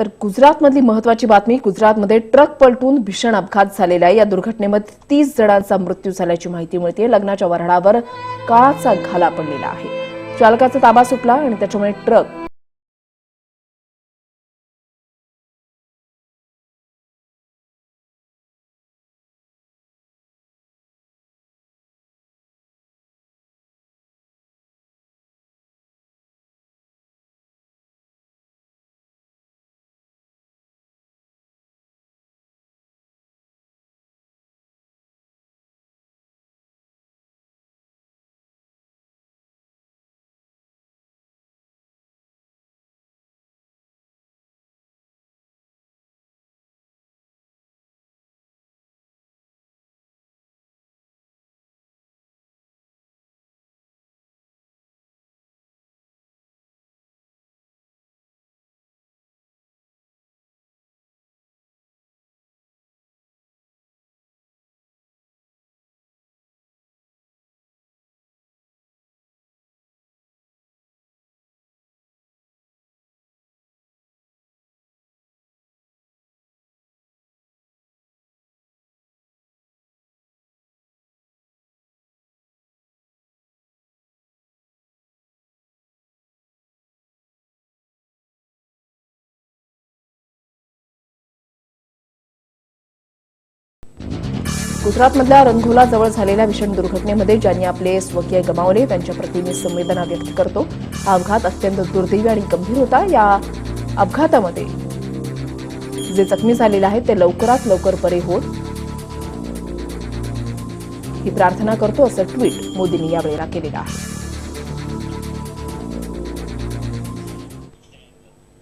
तर गुजरातमधली महत्त्वाची बातमी. गुजरातमध्ये ट्रक पलटून भीषण अपघात झालेला आहे. या दुर्घटनेमध्ये 30 जणांचा मृत्यू झाल्याची माहिती मिळते. लग्नाच्या वऱ्हाडावर काळाचा घाला पडलेला आहे. चालकाचा ताबा सुटला आणि त्याच्यामुळे ट्रक गुजरातमधल्या रंगोला जवळ झालेल्या भीषण दुर्घटनेमध्ये ज्यांनी आपले स्वकीय गमावले त्यांच्या प्रती मी संवेदना व्यक्त करतो. हा अपघात अत्यंत दुर्दैवी आणि गंभीर होता. या अपघातामध्ये जे जखमी झालेले आहेत ते लवकरात लवकर बरे होत ही प्रार्थना करतो, असं ट्विट मोदींनी यावेळेला केलेलं आहे.